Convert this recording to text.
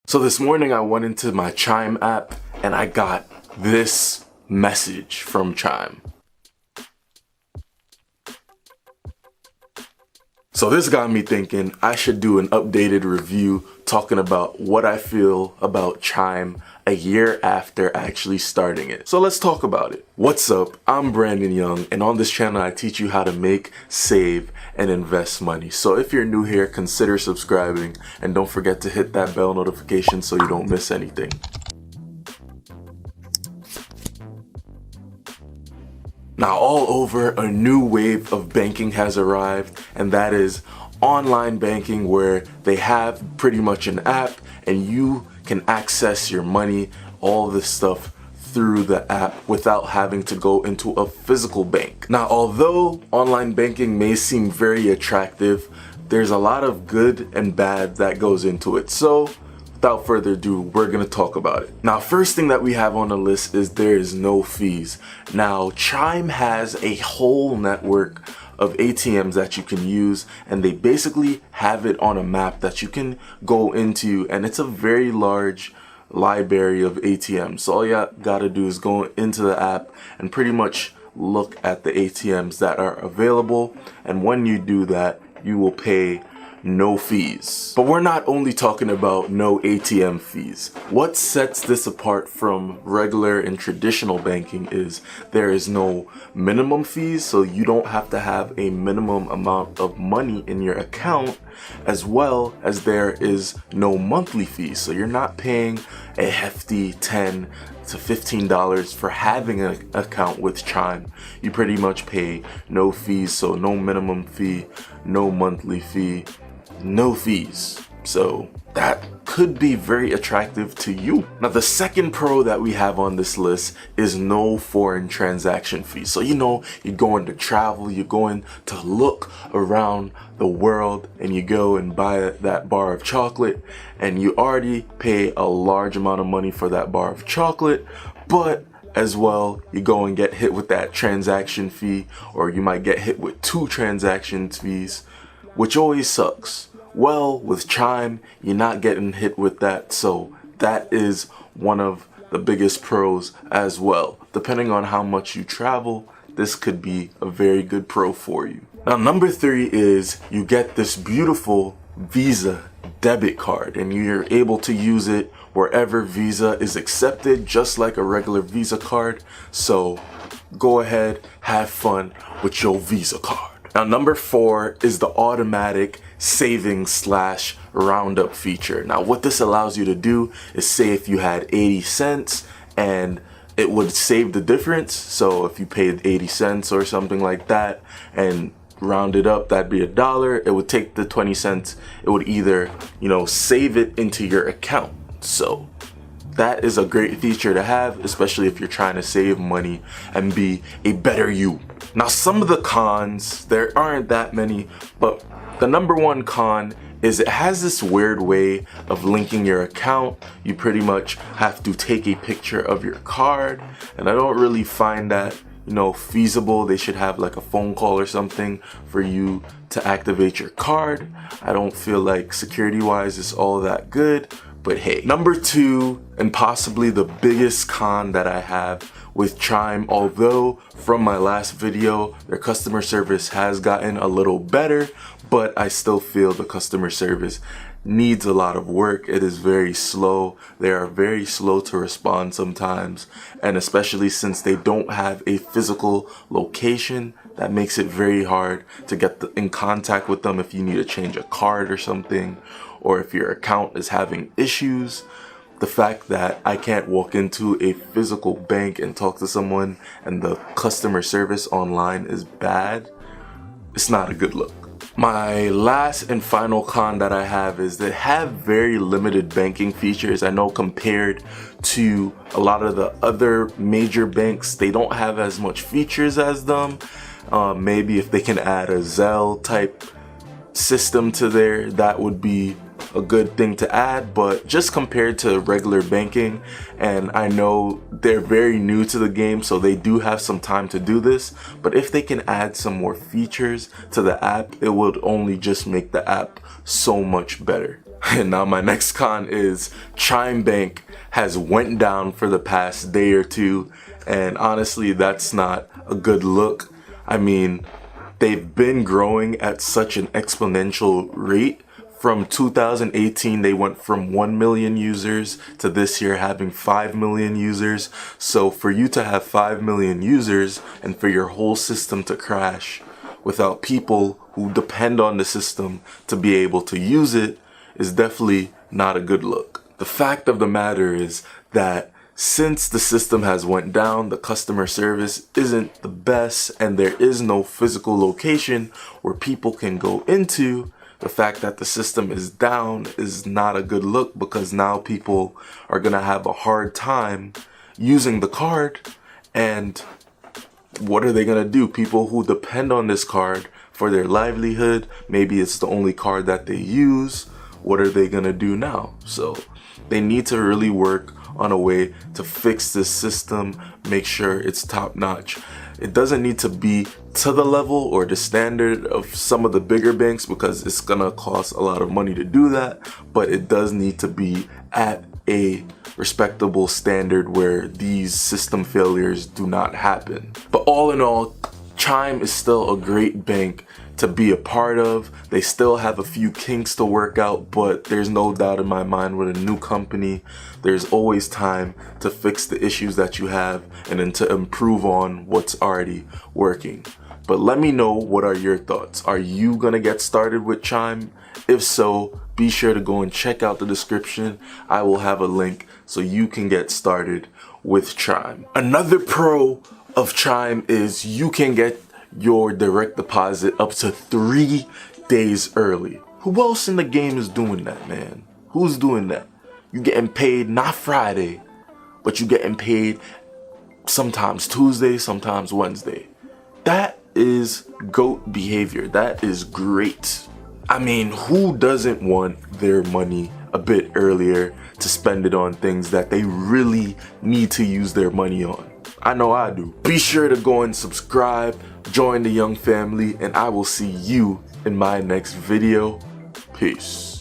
So this morning I went into my Chime app and I got this message from Chime. So this got me thinking I should do an updated review talking about what I feel about Chime a year after actually starting it. So let's talk about it. What's up? I'm Brandon Young, and on this channel I teach you how to make, save, and invest money. So if you're new here, consider subscribing and don't forget to hit that bell notification so you don't miss anything. Now all over, a new wave of banking has arrived, and that is online banking, where they have pretty much an app and you can access your money, all this stuff through the app without having to go into a physical bank. Now, although online banking may seem very attractive, there's a lot of good and bad that goes into it. So without further ado, we're gonna talk about it. Now, first thing that we have on the list is there is no fees. Now, Chime has a whole network of ATMs that you can use, and they basically have it on a map that you can go into, and it's a very large library of ATMs. So all you gotta do is go into the app and pretty much look at the ATMs that are available, and when you do that, you will pay no fees. But we're not only talking about no ATM fees. What sets this apart from regular and traditional banking is there is no minimum fees, so you don't have to have a minimum amount of money in your account, as well as there is no monthly fees. So you're not paying a hefty $10 to $15 for having an account with Chime. You pretty much pay no fees, so no minimum fee, no monthly fee, no fees. So that could be very attractive to you. Now, the second pro that we have on this list is no foreign transaction fees. So you're going to travel, you're going to look around the world, and you go and buy that bar of chocolate, and you already pay a large amount of money for that bar of chocolate, but as well, you go and get hit with that transaction fee, or you might get hit with 2 transaction fees, which always sucks. Well, with Chime, you're not getting hit with that, so that is one of the biggest pros as well. Depending on how much you travel, this could be a very good pro for you. Now, number 3 is you get this beautiful Visa debit card, and you're able to use it wherever Visa is accepted, just like a regular Visa card. So go ahead, have fun with your Visa card. Now, number 4 is the automatic savings / roundup feature. Now, what this allows you to do is, say if you had 80 cents and it would save the difference. So if you paid 80 cents or something like that and round it up, that'd be $1. It would take the 20 cents. It would either, save it into your account. So that is a great feature to have, especially if you're trying to save money and be a better you. Now, some of the cons, there aren't that many, but the number 1 con is it has this weird way of linking your account. You pretty much have to take a picture of your card, and I don't really find that feasible. They should have like a phone call or something for you to activate your card. I don't feel like security wise it's all that good. But hey, number 2, and possibly the biggest con that I have with Chime, although from my last video, their customer service has gotten a little better, but I still feel the customer service needs a lot of work. It is very slow. They are very slow to respond sometimes, and especially since they don't have a physical location, that makes it very hard to get in contact with them if you need to change a card or something, or if your account is having issues. The fact that I can't walk into a physical bank and talk to someone and the customer service online is bad, it's not a good look. My last and final con that I have is they have very limited banking features. I know compared to a lot of the other major banks, they don't have as much features as them. Maybe if they can add a Zelle type system to there, that would be a good thing to add. But just compared to regular banking, and I know they're very new to the game, so they do have some time to do this, but if they can add some more features to the app, it would only just make the app so much better. And now my next con is Chime Bank has went down for the past day or two, and honestly that's not a good look. I mean, they've been growing at such an exponential rate. From 2018 they went from 1 million users to this year having 5 million users. So for you to have 5 million users and for your whole system to crash without people who depend on the system to be able to use it is definitely not a good look. The fact of the matter is that since the system has went down, the customer service isn't the best and there is no physical location where people can go into. The fact that the system is down is not a good look, because now people are gonna have a hard time using the card. And what are they gonna do? People who depend on this card for their livelihood, maybe it's the only card that they use. What are they gonna do now? So they need to really work on a way to fix this system, make sure it's top notch. It doesn't need to be to the level or the standard of some of the bigger banks, because it's gonna cost a lot of money to do that, but it does need to be at a respectable standard where these system failures do not happen. But all in all, Chime is still a great bank to be a part of. They still have a few kinks to work out, but there's no doubt in my mind with a new company, there's always time to fix the issues that you have and then to improve on what's already working. But let me know, what are your thoughts? Are you gonna get started with Chime? If so, be sure to go and check out the description. I will have a link so you can get started with Chime. Another pro of Chime is you can get your direct deposit up to 3 days early. Who else in the game is doing that, man? Who's doing that? You getting paid not Friday, but you getting paid sometimes Tuesday, sometimes Wednesday. That is GOAT behavior. That is great. I mean, who doesn't want their money a bit earlier to spend it on things that they really need to use their money on? I know I do. Be sure to go and subscribe, join the Young family, and I will see you in my next video. Peace.